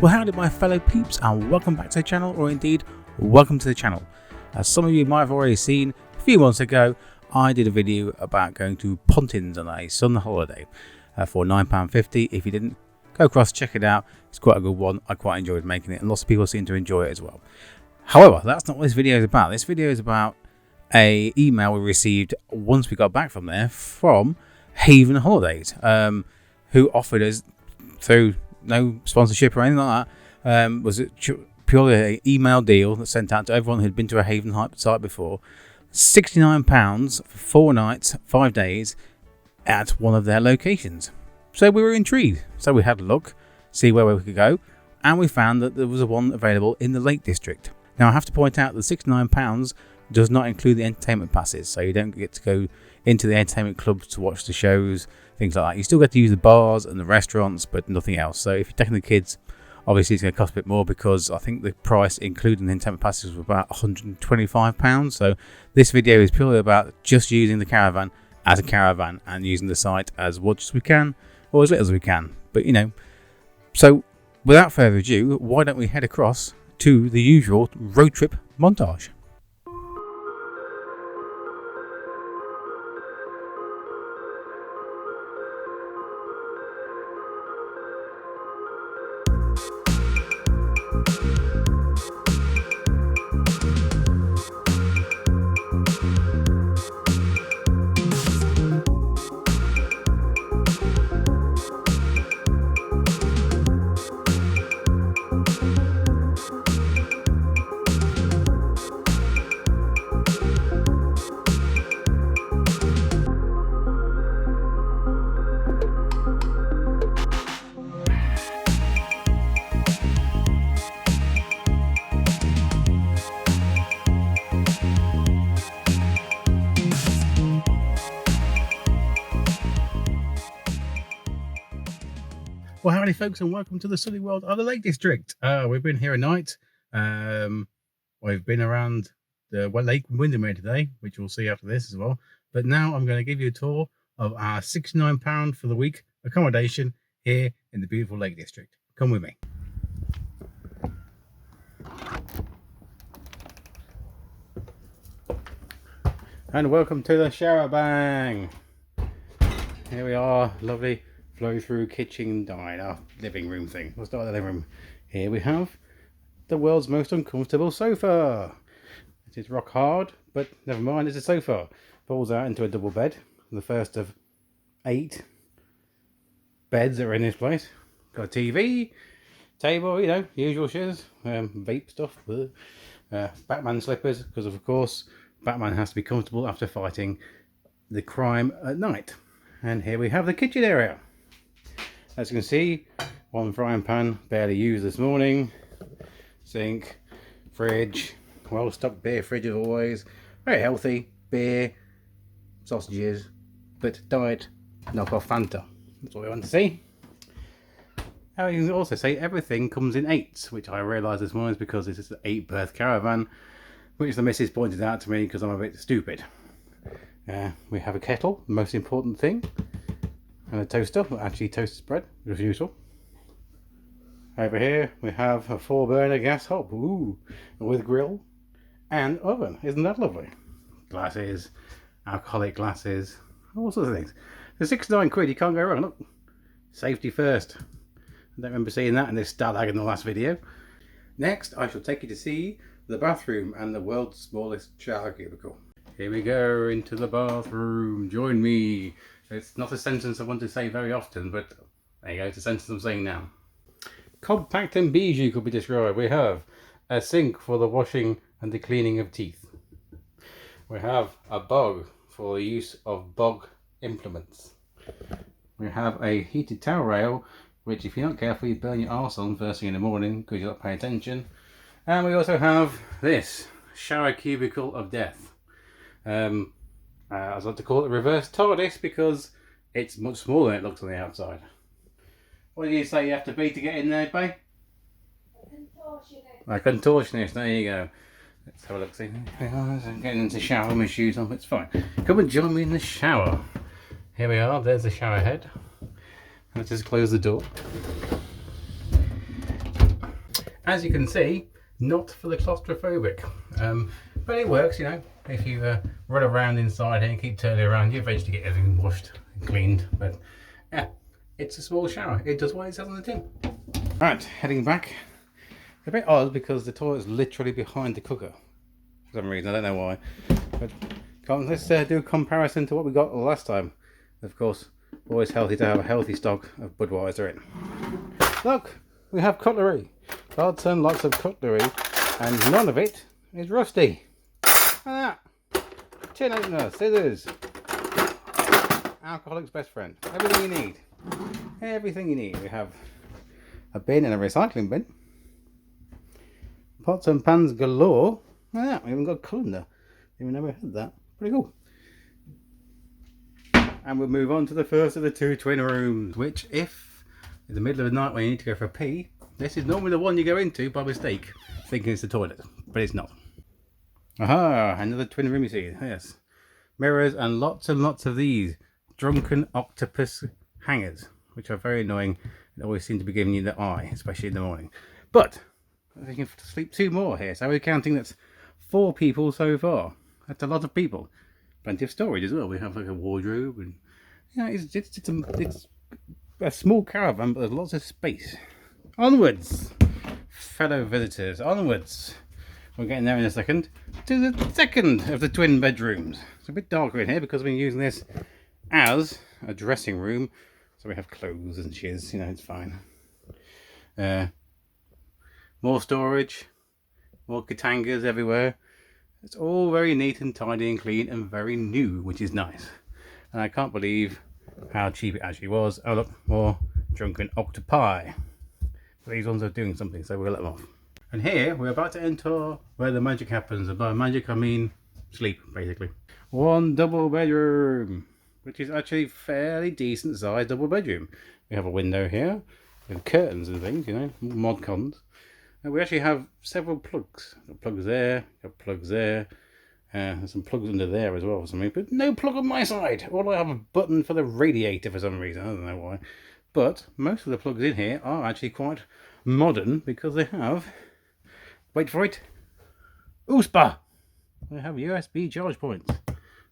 Well, howdy my fellow peeps, and welcome back to the channel, or indeed welcome to the channel. As some of you might have already seen, a few months ago I did a video about going to Pontins on a summer holiday for £9.50. If you didn't, go across, check it out. It's quite a good one. I quite enjoyed making it, and lots of people seem to enjoy it as well. However, that's not what this video is about. This video is about an email we received once we got back from there from Haven Holidays, who offered us, through no sponsorship or anything like that, was it purely an email deal that sent out to everyone who'd been to a Haven site before, £69 for 4 nights, 5 days at one of their locations. So we were intrigued. So we had a look, see where we could go, and we found that there was one available in the Lake District. Now I have to point out that £69 does not include the entertainment passes, so you don't get to go into the entertainment clubs to watch the shows, things like that. You still get to use the bars and the restaurants, but nothing else. So if you're taking the kids, obviously it's going to cost a bit more, because I think the price including the entertainment passes was about £125. So this video is purely about just using the Caravan as a caravan and using the site as much as we can, or as little as we can. But you know, so without further ado, why don't we head across to the usual road trip montage. Well, howdy folks, and welcome to the sunny world of the Lake District. We've been here a night. We've been around the Lake Windermere today, which we'll see after this as well. But now I'm going to give you a tour of our £69 for the week accommodation here in the beautiful Lake District. Come with me. And welcome to the Caravan. Here we are, lovely flow through kitchen diner living room thing. We'll start with the living room. Here we have the world's most uncomfortable sofa. It is rock hard, but never mind, it's a sofa. Falls out into a double bed, the first of 8 beds that are in this place. Got a TV, table, you know, usual shiz, vape stuff, Batman slippers, because of course Batman has to be comfortable after fighting the crime at night. And here we have the kitchen area. As you can see, one frying pan, barely used this morning. Sink, fridge, well-stocked beer fridge as always. Very healthy, beer, sausages, but diet knockoff Fanta. That's what we want to see. Now you can also say everything comes in 8s, which I realised this morning is because this is an 8-berth caravan, which the missus pointed out to me because I'm a bit stupid. We have a kettle, the most important thing. And a toaster, actually toasts bread, as usual. Over here we have a 4-burner gas hob, with grill and oven. Isn't that lovely? Glasses, alcoholic glasses, all sorts of things. For 69 quid, you can't go wrong. Look, safety first. I don't remember seeing that in this stalag in the last video. Next, I shall take you to see the bathroom and the world's smallest shower cubicle. Here we go into the bathroom. Join me. It's not a sentence I want to say very often, but there you go, it's a sentence I'm saying now. Compact and bijou could be described. We have a sink for the washing and the cleaning of teeth. We have a bog for the use of bog implements. We have a heated towel rail, which if you're not careful you burn your arse on first thing in the morning because you're not paying attention. And we also have this shower cubicle of death. I like to call it a reverse TARDIS because it's much smaller than it looks on the outside. What do you say you have to be to get in there, babe? A contortionist, there you go. Let's have a look, see. I'm getting into shower with my shoes on, but it's fine. Come and join me in the shower. Here we are, there's the shower head. Let's just close the door. As you can see, not for the claustrophobic, but it works, you know. If you run around inside here and keep turning around, you eventually get everything washed and cleaned. But yeah, it's a small shower. It does what it says on the tin. Right, heading back. It's a bit odd because the toilet is literally behind the cooker for some reason. I don't know why. But let's do a comparison to what we got last time. Of course, always healthy to have a healthy stock of Budweiser in. Look, we have cutlery. Lots and lots of cutlery, and none of it is rusty. Look at that. Tin opener, scissors. Alcoholic's best friend. Everything you need. Everything you need. We have a bin and a recycling bin. Pots and pans galore. Look at that. We even got a colander. Even though we had that. Pretty cool. And we'll move on to the first of the two twin rooms, which, if in the middle of the night when you need to go for a pee, this is normally the one you go into by mistake, thinking it's the toilet, but it's not. Aha, another twin room you see, yes. Mirrors and lots of these drunken octopus hangers, which are very annoying and always seem to be giving you the eye, especially in the morning. But I think you can sleep 2 more here, so we're counting that's 4 people so far. That's a lot of people. Plenty of storage as well. We have like a wardrobe, and yeah, it's a small caravan, but there's lots of space. Onwards, fellow visitors, onwards. We're getting there in a second to the second of the twin bedrooms. It's a bit darker in here because we're using this as a dressing room, so we have clothes and shiz, you know, it's fine. More storage, more katangas everywhere. It's all very neat and tidy and clean and very new, which is nice. And I can't believe how cheap it actually was. Oh look, more drunken octopi. But these ones are doing something, so we'll let them off. And here we're about to enter where the magic happens. And by magic I mean sleep, basically. One double bedroom, which is actually fairly decent sized double bedroom. We have a window here with curtains and things, you know, mod cons. And we actually have several plugs. Plugs there, plugs there. There's some plugs under there as well for something, but no plug on my side. Or I have a button for the radiator for some reason. I don't know why. But most of the plugs in here are actually quite modern because they have, wait for it, USB. They have USB charge points,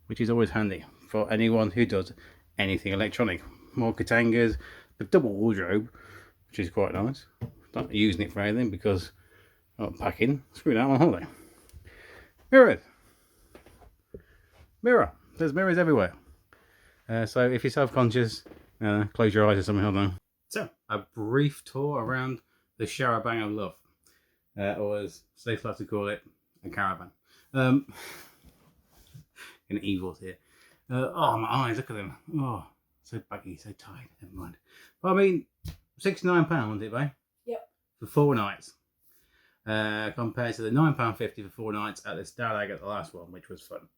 which is always handy for anyone who does anything electronic. More katangas, the double wardrobe, which is quite nice. Not using it for anything because I'm not packing. Screw that, I'm on holiday. Mirrors. Mirror. There's mirrors everywhere. So if you're self-conscious, close your eyes or something, hold on. So, a brief tour around the shower bang of love. Or as Steve likes to call it, a caravan. An evils here. Oh, my eyes, look at them. Oh, so baggy, so tight. Never mind. But I mean, £69, did they? Yep. For 4 nights. Compared to the £9.50 for 4 nights at the Stalag at the last one, which was fun.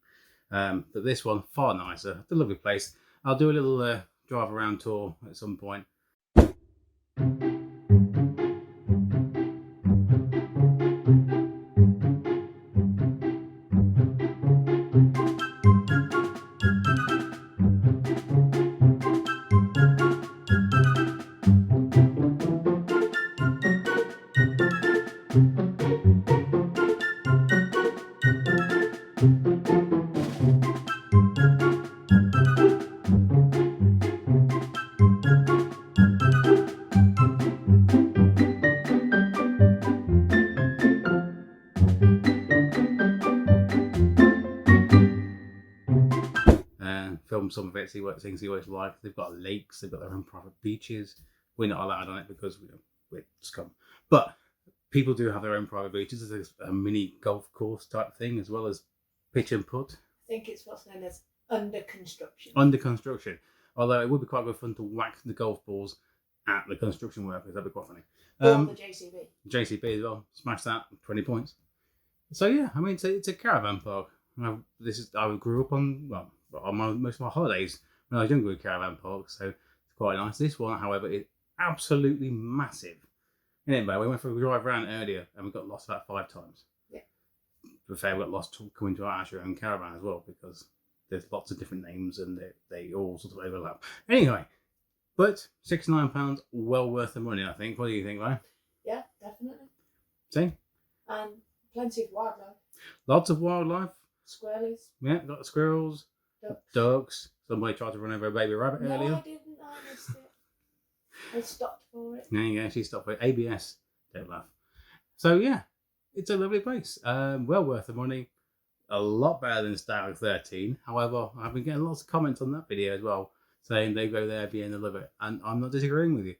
But this one, far nicer. It's a lovely place. I'll do a little drive around tour at some point. Film some of it, see what it's like. They've got lakes, they've got their own private beaches. We're not allowed on it because we're scum. But people do have their own private beaches. There's a mini golf course type thing as well as pitch and putt. I think it's what's known as under construction. Under construction. Although it would be quite good fun to whack the golf balls at the construction workers. That'd be quite funny. Or the JCB. JCB as well. Smash that. 20 points. So yeah, I mean it's a caravan park. I grew up on most of my holidays when I was younger with caravan parks, so it's quite nice. This one, however, is absolutely massive. Anyway, we went for a drive around earlier and we got lost about 5 times. Yeah. To be fair, we got lost coming to our own caravan as well because there's lots of different names and they all sort of overlap. Anyway, but £69, well worth the money, I think. What do you think, Ryan? Yeah, definitely. See? And plenty of wildlife. Lots of wildlife. Squirrelies. Yeah, got squirrels, ducks. Somebody tried to run over a baby rabbit earlier. No, I didn't. I missed it. I stopped for it. There you go, she stopped for it. ABS. Don't laugh. So yeah, it's a lovely place. Well worth the money. A lot better than Stag 13. However, I've been getting lots of comments on that video as well, saying they go there every year and they love it. And I'm not disagreeing with you.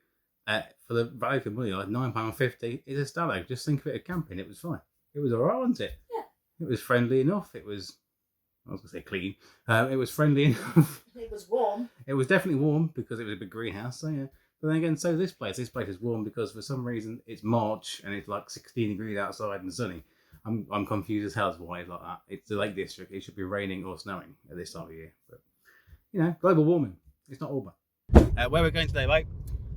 For the value for money, like £9.50 is a Stag. Just think of it as camping. It was fine. It was alright, wasn't it? Yeah. It was friendly enough. I was going to say clean. It was friendly enough. It was warm. It was definitely warm because it was a big greenhouse. So yeah. But then again, so this place is warm because for some reason it's March and it's like 16 degrees outside and sunny. I'm confused as hell as why it's like that. It's the Lake District. It should be raining or snowing at this time of year. But, you know, global warming. It's not all bad. Where we're going today, mate?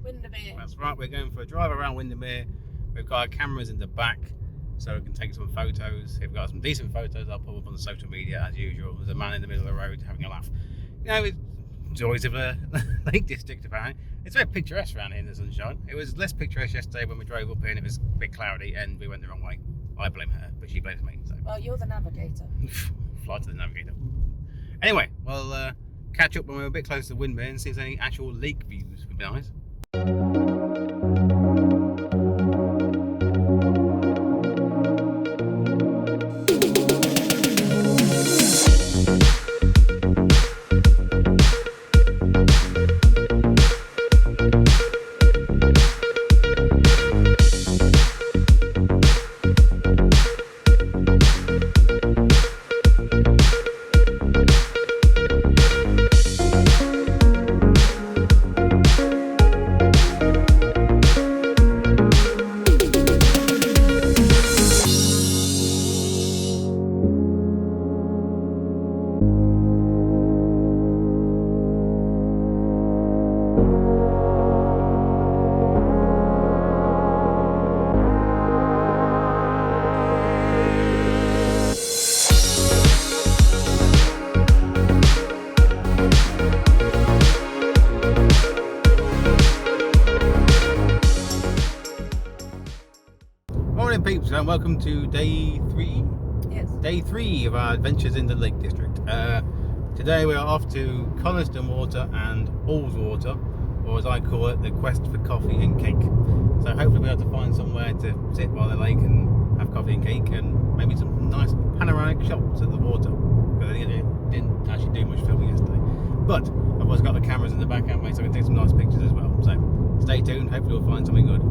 Windermere. That's right. We're going for a drive around Windermere. We've got our cameras in the back so we can take some photos. If we've got some decent photos, I'll put them up on the social media as usual. There's a man in the middle of the road having a laugh. You know, it's joys of a Lake District, apparently. It's very picturesque around here in the sunshine. It was less picturesque yesterday when we drove up here and it was a bit cloudy and we went the wrong way. I blame her, but she blames me. So. Well, you're the navigator. Fly to the navigator. Anyway, we'll catch up when we're a bit closer to Windermere and see if there's any actual lake views. Would be nice. Morning peeps and welcome to day 3? Yes. Day 3 of our adventures in the Lake District. Today we are off to Coniston Water and Allswater, or as I call it, the quest for coffee and cake. So hopefully we'll be able to find somewhere to sit by the lake and have coffee and cake and maybe some nice panoramic shots at the water. Because I didn't actually do much filming yesterday. But I've always got the cameras in the back, haven't we, so I can take some nice pictures as well. So stay tuned, hopefully we'll find something good.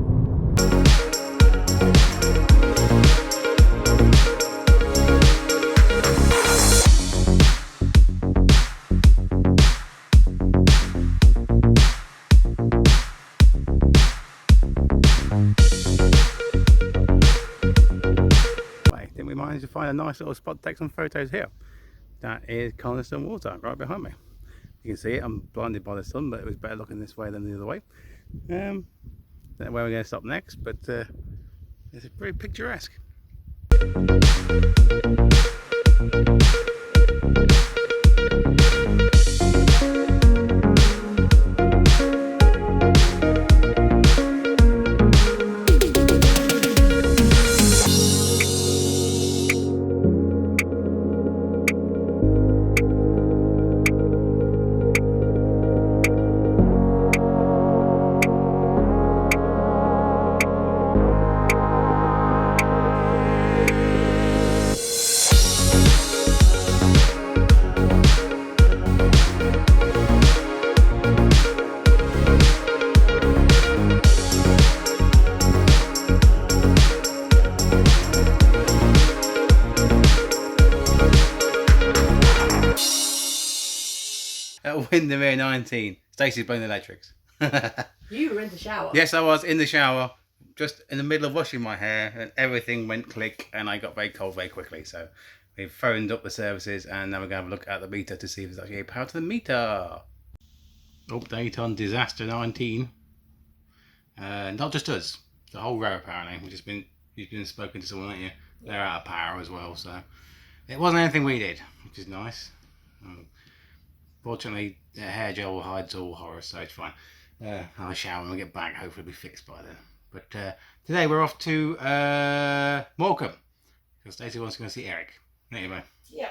Then we managed to find a nice little spot to take some photos here. That is Coniston Water right behind me. You can see it, I'm blinded by the sun, but it was better looking this way than the other way. Don't know where we're going to stop next, but it's pretty picturesque. At Windermere 19, Stacey's blowing the electrics. You were in the shower. Yes, I was in the shower, just in the middle of washing my hair, and everything went click, and I got very cold very quickly. So we've phoned up the services, and now we're going to have a look at the meter to see if there's actually a power to the meter. Update on Disaster 19. Not just us, the whole row apparently. You've been spoken to someone, haven't you? They're out of power as well, so it wasn't anything we did, which is nice. Fortunately, the hair gel hides all horror, so it's fine. I'll shower when we get back. Hopefully, it'll be fixed by then. But today we're off to Morecambe because Stacey wants to go see Eric. Anyway, Yeah.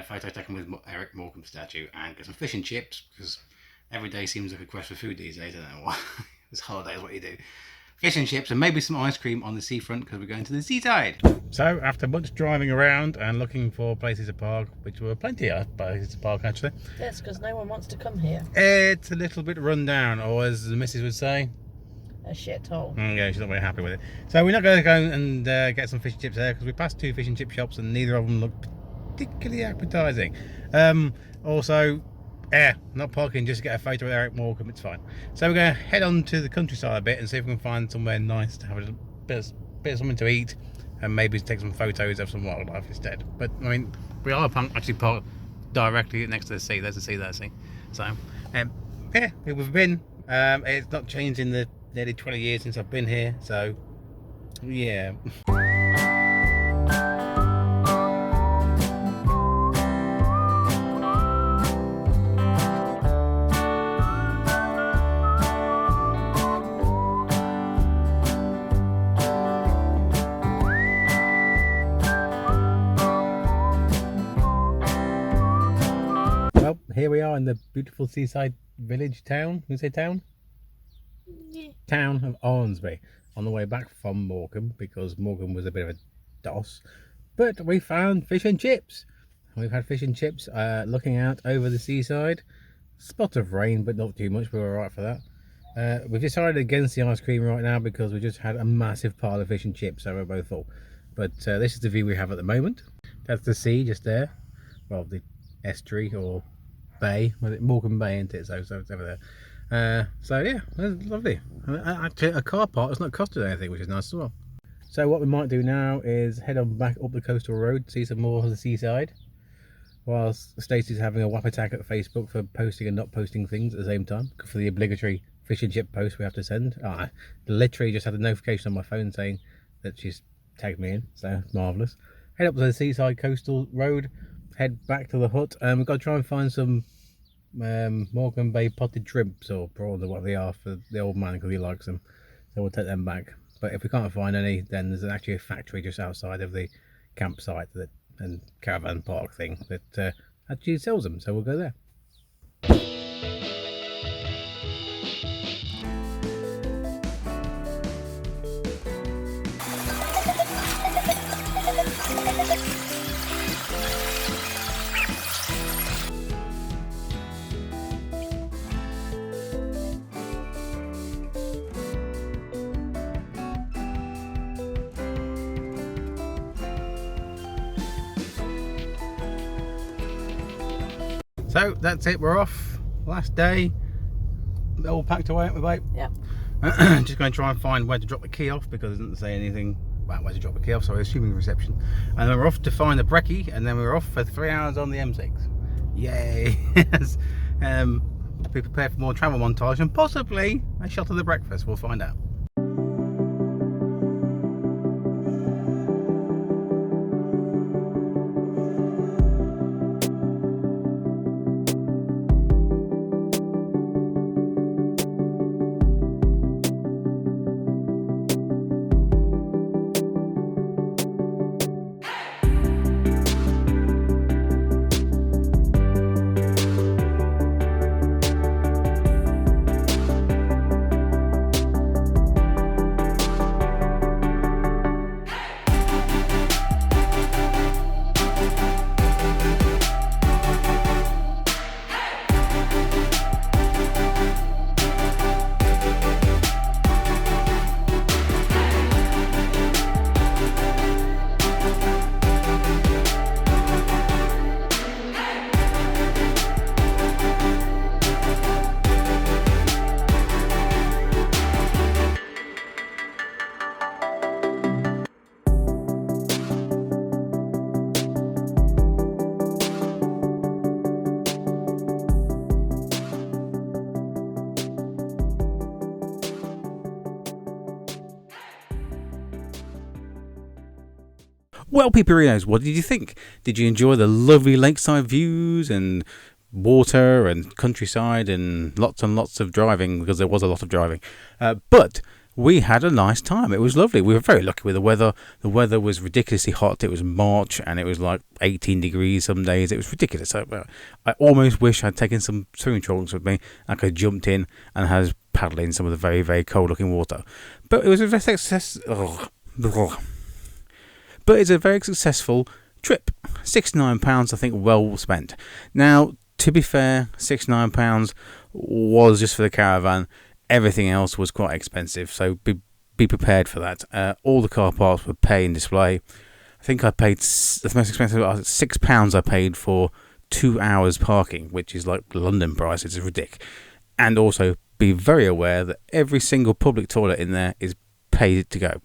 Photo taken with Eric Morecambe statue and get some fish and chips because every day seems like a quest for food these days. I don't know why. This holiday is what you do. Fish and chips and maybe some ice cream on the seafront because we're going to the seaside. So after much driving around and looking for places to park, which were plenty of places to park actually. Yes, because no one wants to come here. It's a little bit run down, or as the missus would say, A shithole. yeah, she's not very happy with it. So we're not going to go and get some fish and chips there because we passed 2 fish and chip shops and neither of them looked particularly appetising. Also, not parking just to get a photo with Eric Morecambe, it's fine. So we're going to head on to the countryside a bit and see if we can find somewhere nice to have a bit of something to eat and maybe take some photos of some wildlife instead. But I mean, we are actually parked directly next to the sea. There's the sea there, see. So yeah, we've been. It's not changed in the nearly 20 years since I've been here, so yeah. Well, here we are in the beautiful seaside village town. Can you say town? Yeah. Town of Arnsby, on the way back from Morecambe because Morecambe was a bit of a doss. But we found fish and chips. We've had fish and chips looking out over the seaside. Spot of rain, but not too much. We're alright for that. We've decided against the ice cream right now because we just had a massive pile of fish and chips, so we're both full. But this is the view we have at the moment. That's the sea just there. Well, the estuary or bay. Was it Morecambe Bay, isn't it? So it's over there. So yeah, that's lovely. Actually, a car park has not costed anything, which is nice as well. So what we might do now is head on back up the coastal road, see some more of the seaside, whilst Stacey's having a whap attack at Facebook for posting and not posting things at the same time, for the obligatory fish and chip post we have to send. I literally just had a notification on my phone saying that she's tagged me in, so marvellous. Head up to the seaside coastal road, head back to the hut, and we've got to try and find some Morecambe Bay potted shrimps or prawns or what they are for the old man because he likes them, so we'll take them back. But if we can't find any, then there's actually a factory just outside of the campsite and caravan park thing that actually sells them, so we'll go there. So that's it, we're off. Last day. All packed away, aren't we, babe? Yeah. Just going to try and find where to drop the key off because it doesn't say anything about where to drop the key off, so I'm assuming reception. And then we're off to find the brekkie, and then we're off for 3 hours on the M6. Yay! Be prepared for more travel montage and possibly a shot of the breakfast. We'll find out. Well, Peeperinos, what did you think? Did you enjoy the lovely lakeside views and water and countryside and lots of driving, because there was a lot of driving? But we had a nice time. It was lovely. We were very lucky with the weather. The weather was ridiculously hot. It was March and it was like 18 degrees some days. It was ridiculous. So, I almost wish I'd taken some swimming trunks with me. I could have jumped in and had paddled in some of the very, very cold looking water. But it was a very But it's a very successful trip. £69, I think, well spent. Now, to be fair, £69 was just for the caravan. Everything else was quite expensive, so be prepared for that. All the car parks were pay and display. I think I paid the most expensive £6 I paid for 2 hours parking, which is like London prices. It's ridiculous. And also be very aware that every single public toilet in there is paid to go.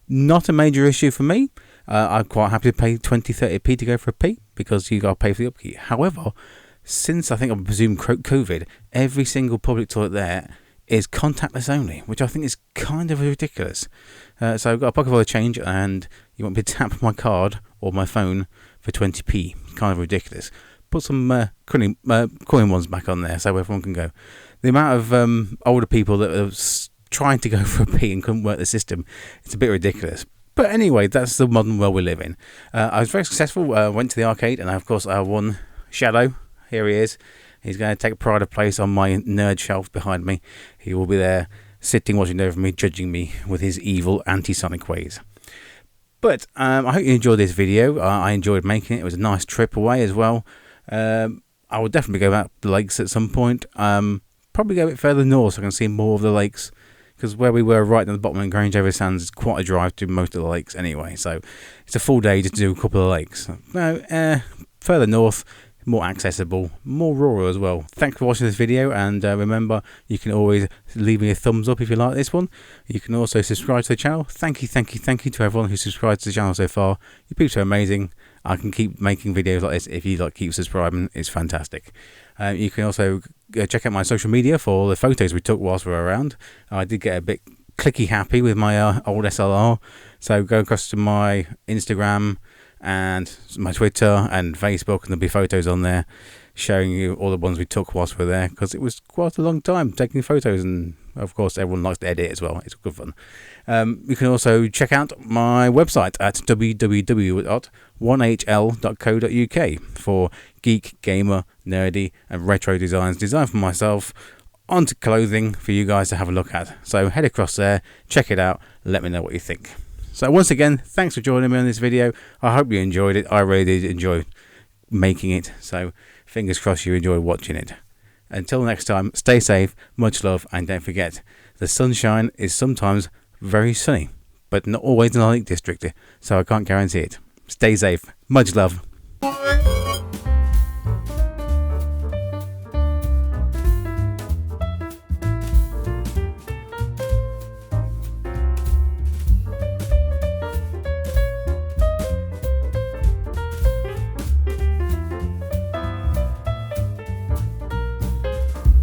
Not a major issue for me. I'm quite happy to pay 20-30p to go for a pee because you got to pay for the upkeep. However, since I think I presume COVID, every single public toilet there is contactless only, which I think is kind of ridiculous. So I've got a pocket full of change and you want me to tap my card or my phone for 20p. Kind of ridiculous. Put some coin ones back on there so everyone can go. The amount of older people that are trying to go for a pee and couldn't work the system, it's a bit ridiculous. But anyway, that's the modern world we live in. I was very successful. Went to the arcade and of course I won Shadow. Here he is. He's going to take pride of place on my nerd shelf behind me. He will be there sitting watching over me, judging me with his evil anti-Sonic ways. But I hope you enjoyed this video. I enjoyed making it. It was a nice trip away as well. I will definitely go back to the lakes at some point. Probably go a bit further north so I can see more of the lakes. Because where we were right at the bottom of Grange Over Sands is quite a drive to most of the lakes anyway. So it's a full day just to do a couple of lakes. No, further north, more accessible, more rural as well. Thanks for watching this video, and remember, you can always leave me a thumbs up if you like this one. You can also subscribe to the channel. Thank you to everyone who subscribed to the channel so far. You people are amazing. I can keep making videos like this if you keep subscribing. It's fantastic. You can also check out my social media for all the photos we took whilst we were around. I did get a bit clicky happy with my old SLR, so go across to my Instagram and my Twitter and Facebook, and there'll be photos on there showing you all the ones we took whilst we were there, because it was quite a long time taking photos, and of course everyone likes to edit as well. It's good fun. You can also check out my website at www.1hl.co.uk for geek, gamer, nerdy and retro designs designed for myself onto clothing for you guys to have a look at. So head across there, check it out, let me know what you think. So once again, thanks for joining me on this video. I hope you enjoyed it. I really did enjoy making it. So fingers crossed you enjoyed watching it. Until next time, stay safe, much love, and don't forget, the sunshine is sometimes very sunny, but not always in the Lake District, so I can't guarantee it. Stay safe, much love.